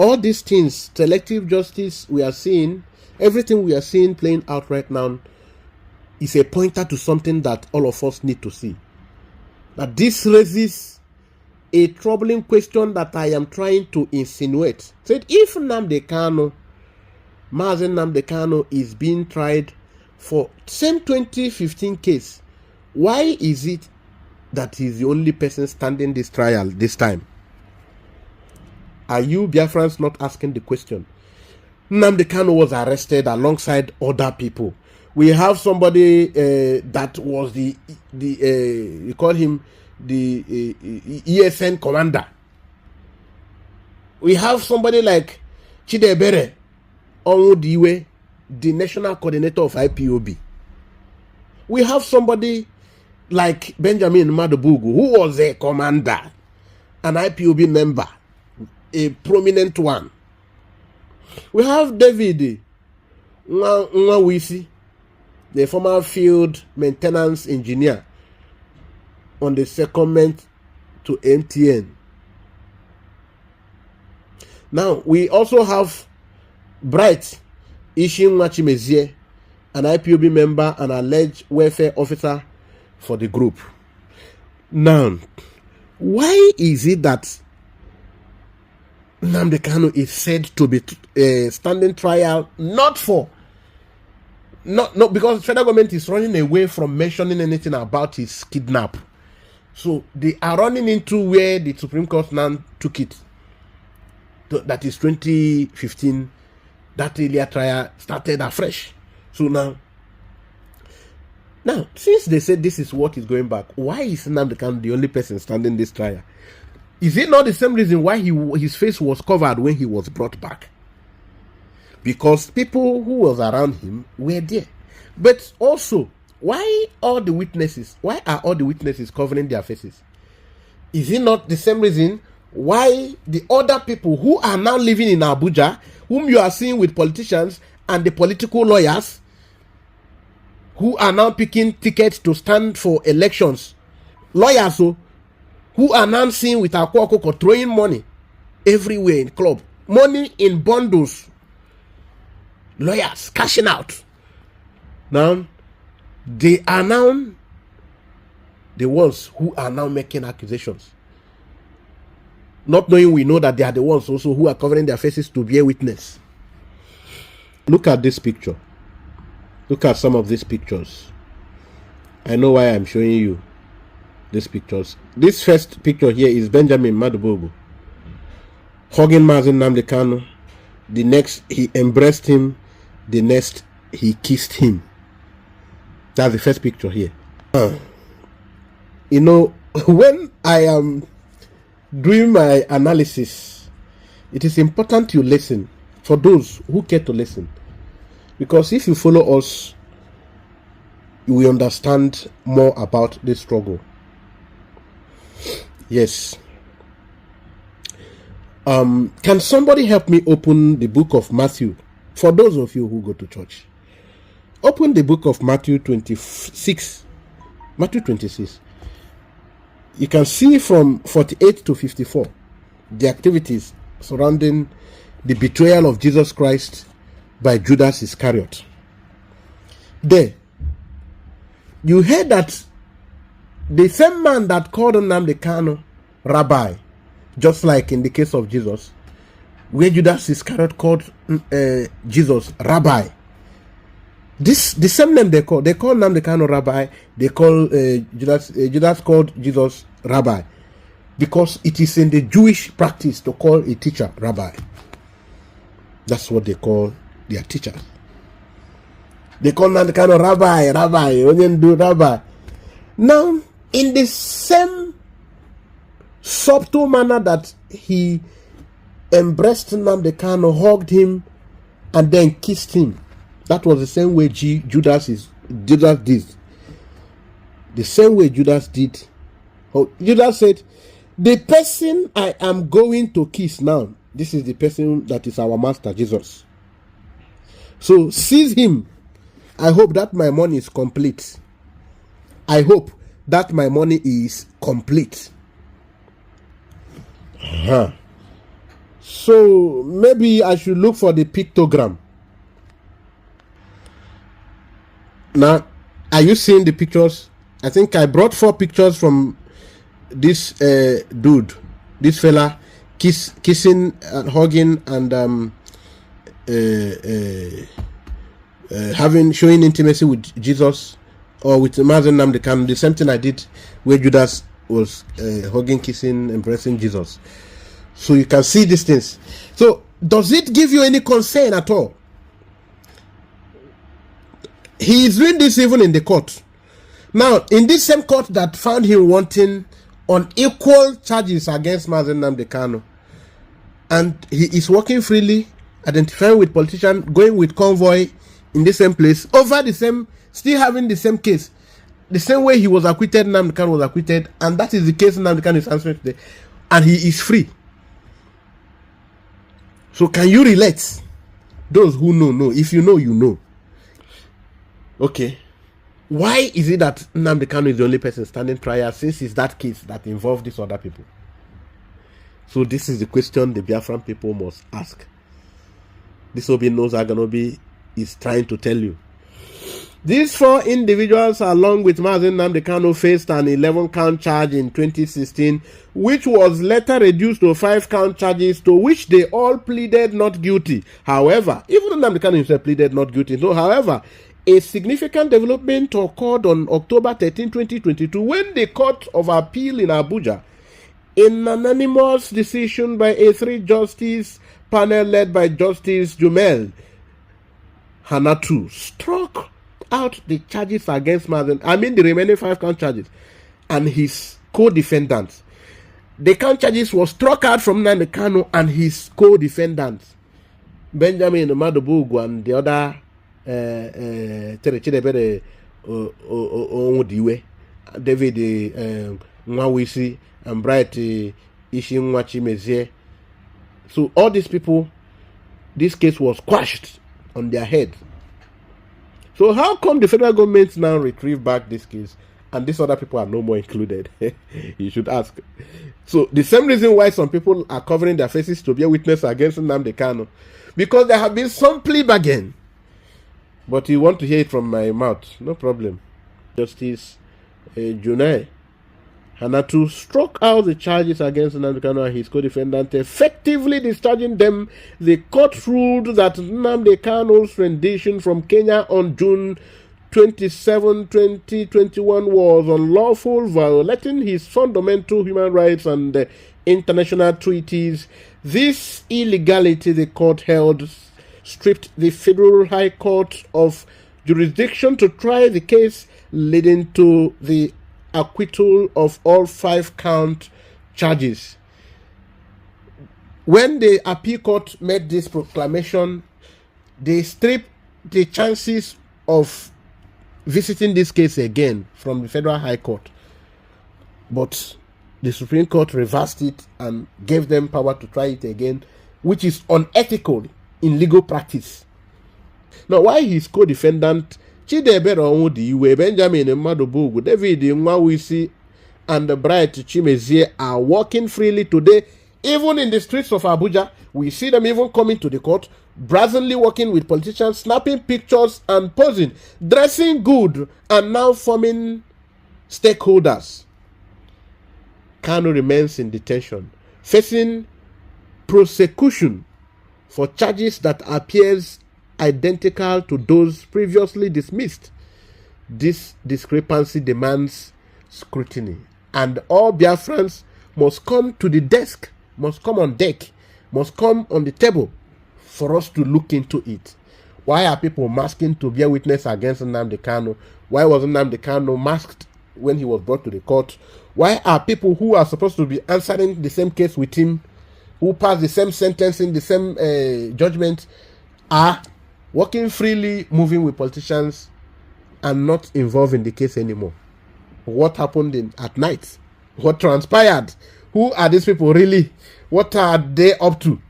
all these things, selective justice we are seeing, everything we are seeing playing out right now is a pointer to something that all of us need to see. That this raises a troubling question that I am trying to insinuate. Said if Nnamdi Kanu, Mazen Nnamdi Kanu is being tried for same 2015 case, why is it that he's the only person standing this trial this time? Are you Biafrans not asking the question? Nnamdi Kanu was arrested alongside other people. We have somebody that was you call him the ESN commander. We have somebody like Chidebere Onwudiwe, the national coordinator of IPOB. We have somebody like Benjamin Madubugwu, who was a commander, an IPOB member, a prominent one. We have David Nwawisi, the former field maintenance engineer on the secondment to MTN. Now, we also have Bright Ishinwachimezie, an IPOB member and alleged welfare officer for the group. Now, why is it that Nnamdi Kanu is said to be standing trial not because the federal government is running away from mentioning anything about his kidnap. So they are running into where the Supreme Court now took it. That is 2015. That earlier trial started afresh. So now, since they said this is what is going back, why is Nnamdi Kanu the only person standing this trial? Is it not the same reason why his face was covered when he was brought back? Because people who was around him were there. But also, why are all the witnesses covering their faces? Is it not the same reason why the other people who are now living in Abuja, whom you are seeing with politicians and the political lawyers, who are now picking tickets to stand for elections, lawyers who are now seen with Akwakoko throwing money everywhere in club, money in bundles, lawyers cashing out. Now, they are now the ones who are now making accusations. Not knowing we know that they are the ones also who are covering their faces to bear witness. Look at this picture. Look at some of these pictures. I know why I'm showing you these pictures. This first picture here is Benjamin Madubugwu hugging Mazen Nnamdi Kanu. The next, he embraced him. The next, he kissed him. That's the first picture here. When I am doing my analysis, it is important you listen, for those who care to listen. Because if you follow us, you will understand more about this struggle. Yes. Can somebody help me open the book of Matthew? For those of you who go to church, open the book of Matthew 26. Matthew 26. You can see from 48 to 54 the activities surrounding the betrayal of Jesus Christ by Judas Iscariot. There, you heard that the same man that called Nnamdi Kanu Rabbi, just like in the case of Jesus, where Judas Iscariot called Jesus Rabbi. The same name they call Nnamdi Kanu Rabbi. They call Judas called Jesus Rabbi, because it is in the Jewish practice to call a teacher Rabbi. That's what they call their teachers. They call Nnamdi Kanu Rabbi, Rabbi. Now, in the same subtle manner that he embraced Nnamdi Kanu, hugged him, and then kissed him, that was the same way Judas did. The same way Judas did. Judas said, the person I am going to kiss now, this is the person that is our master, Jesus. So seize him. I hope that my money is complete. I hope that my money is complete. So maybe I should look for the pictogram. Now, are you seeing the pictures? I think I brought 4 pictures from this dude, this fella, kissing and hugging and showing intimacy with Jesus, or with Mazen Namdekan. The same thing I did where Judas was hugging, kissing, embracing Jesus. So you can see these things. So does it give you any concern at all? He is doing this even in the court. Now, in this same court that found him wanting on equal charges against Mazen Namdekan, and he is working freely, identifying with politicians, going with convoy in the same place, over the same, still having the same case. The same way he was acquitted, Namdekan was acquitted, and that is the case Namdekan is answering today. And he is free. So can you relate? Those who know. If you know, you know. Okay. Why is it that Nnamdi Kanu is the only person standing trial, since it's that case that involved these other people? So this is the question the Biafran people must ask. This Obi knows Aganobi is trying to tell you. These 4 individuals, along with Mazen Nnamdi Kanu, faced an 11-count charge in 2016, which was later reduced to 5-count charges, to which they all pleaded not guilty. However, even Nnamdi Kanu himself pleaded not guilty. So, however, a significant development occurred on October 13, 2022, when the Court of Appeal in Abuja, in an unanimous decision by a 3-justice panel led by Justice Jumel Hanatu, struck out the charges against Mazen, the remaining 5-count charges, and his co-defendants. The count charges was struck out from Nnamdi Kanu and his co-defendants, Benjamin Madubugwu and the other David Nwawisi and Bright Ishinwachimezie. So all these people, this case was quashed on their head. So how come the federal government now retrieve back this case and these other people are no more included? You should ask. So the same reason why some people are covering their faces to be a witness against Nnamdi Kanu, because there have been some plea bargain. But you want to hear it from my mouth, no problem. Justice Junai Hanatu struck out the charges against Nnamdi Kanu and his co-defendant, effectively discharging them. The court ruled that Nnamdi Kanu's rendition from Kenya on June 27, 2021 was unlawful, violating his fundamental human rights and international treaties. This illegality, the court held, stripped the Federal High Court of jurisdiction to try the case, leading to the acquittal of all 5-count charges. When the appeal court made this proclamation, they stripped the chances of visiting this case again from the Federal High Court. But the Supreme Court reversed it and gave them power to try it again, which is unethical in legal practice. Now, why his co-defendant Chidebere Onwudiwe, Benjamin Madubugwu, David Nwawisi, and the Bright Chimezie are walking freely today, even in the streets of Abuja? We see them even coming to the court, brazenly working with politicians, snapping pictures and posing, dressing good, and now forming stakeholders. Kanu remains in detention, facing prosecution for charges that appears identical to those previously dismissed. This discrepancy demands scrutiny, and all Biafrans must come to the desk, must come on deck, must come on the table for us to look into it. Why are people masking to bear witness against Nnamdi Kanu? Why was Nnamdi Kanu masked when he was brought to the court? Why are people who are supposed to be answering the same case with him, who passed the same sentencing, the same judgment, are working freely, moving with politicians, and not involved in the case anymore? What happened at night? What transpired? Who are these people really? What are they up to?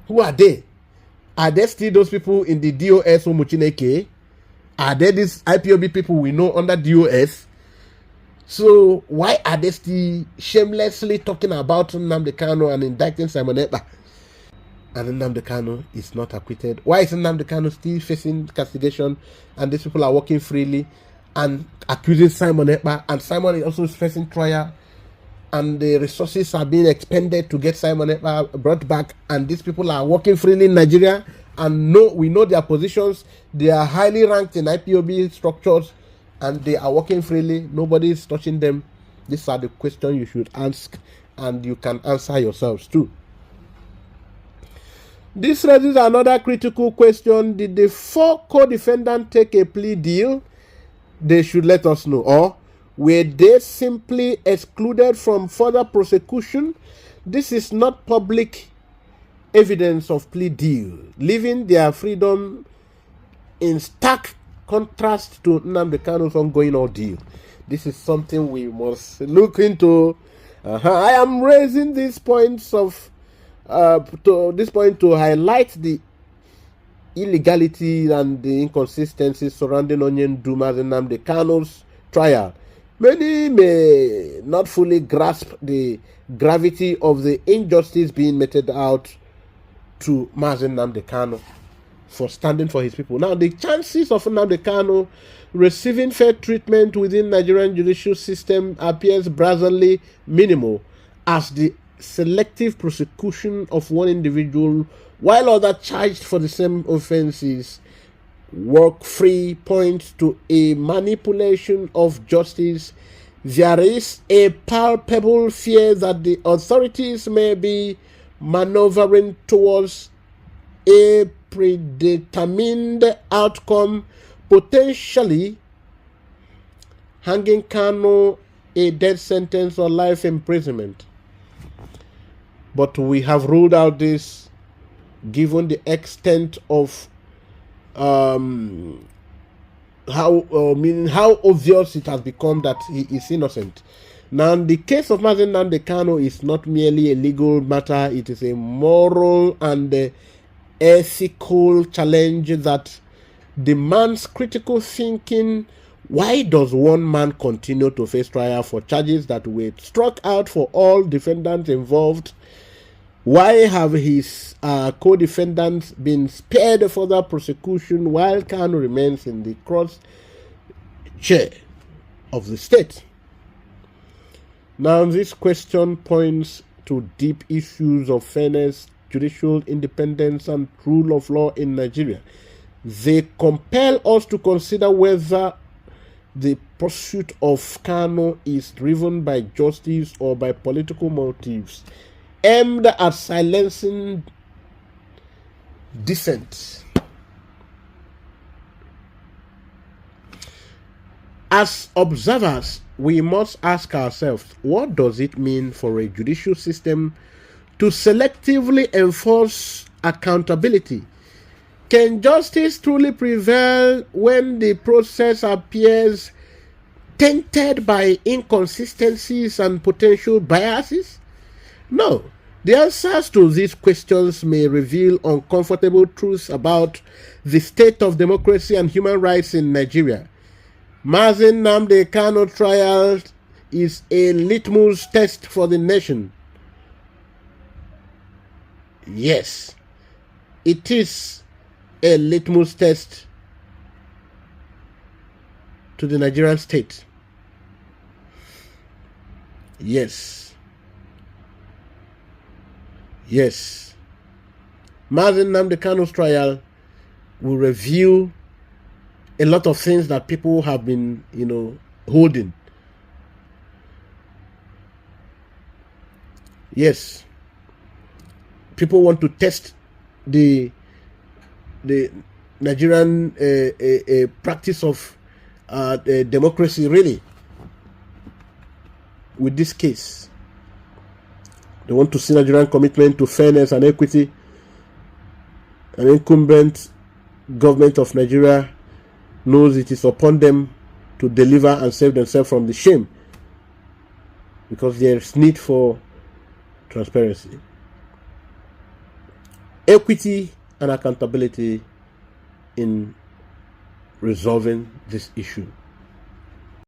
Who are they? Are they still those people in the DOS or Muchineke? Are they these IPOB people we know under DOS? So why are they still shamelessly talking about Nnamdi Kanu and indicting Simon Ekpa? And Nnamdi Kanu is not acquitted. Why is Nnamdi Kanu still facing castigation and these people are working freely and accusing Simon Ekpa, and Simon is also facing trial, and the resources are being expended to get Simon Ekpa brought back, and these people are working freely in Nigeria, and we know their positions. They are highly ranked in IPOB structures and they are working freely. Nobody is touching them. These are the questions you should ask, and you can answer yourselves too. This raises another critical question. Did the 4 co-defendants take a plea deal? They should let us know. Or were they simply excluded from further prosecution? This is not public evidence of plea deal, leaving their freedom in stark contrast to Nnamdi Kanu's ongoing ordeal. This is something we must look into. I am raising these points to highlight the illegality and the inconsistencies surrounding Onion Duma's and Nnamdi Kanu's trial. Many may not fully grasp the gravity of the injustice being meted out to Mazen Nnamdi Kanu for standing for his people. Now, the chances of Nnamdi Kanu receiving fair treatment within Nigerian judicial system appears brazenly minimal, as the selective prosecution of one individual while others charged for the same offenses work free points to a manipulation of justice. There is a palpable fear that the authorities may be maneuvering towards a predetermined outcome, potentially hanging Kanu a death sentence or life imprisonment. But we have ruled out this, given the extent of how obvious it has become that he is innocent. Now, the case of Mazen Nnamdi Kanu is not merely a legal matter; it is a moral and ethical challenge that demands critical thinking. Why does one man continue to face trial for charges that were struck out for all defendants involved? Why have his co-defendants been spared further prosecution while Kanu remains in the cross chair of the state? Now, this question points to deep issues of fairness, judicial independence, and rule of law in Nigeria. They compel us to consider whether the pursuit of Kanu is driven by justice or by political motives aimed at silencing dissent. As observers, we must ask ourselves, what does it mean for a judicial system to selectively enforce accountability? Can justice truly prevail when the process appears tainted by inconsistencies and potential biases? No. The answers to these questions may reveal uncomfortable truths about the state of democracy and human rights in Nigeria. Mazen Nnamdi Kanu trial is a litmus test for the nation. Yes, it is a litmus test to the Nigerian state. Yes. Yes. Mazen Nnamdi Kanu's trial will reveal a lot of things that people have been, holding. Yes. People want to test the Nigerian practice of democracy, really, with this case. They want to see Nigerian commitment to fairness and equity. An incumbent government of Nigeria knows it is upon them to deliver and save themselves from the shame, because there is need for transparency, equity, and accountability in resolving this issue.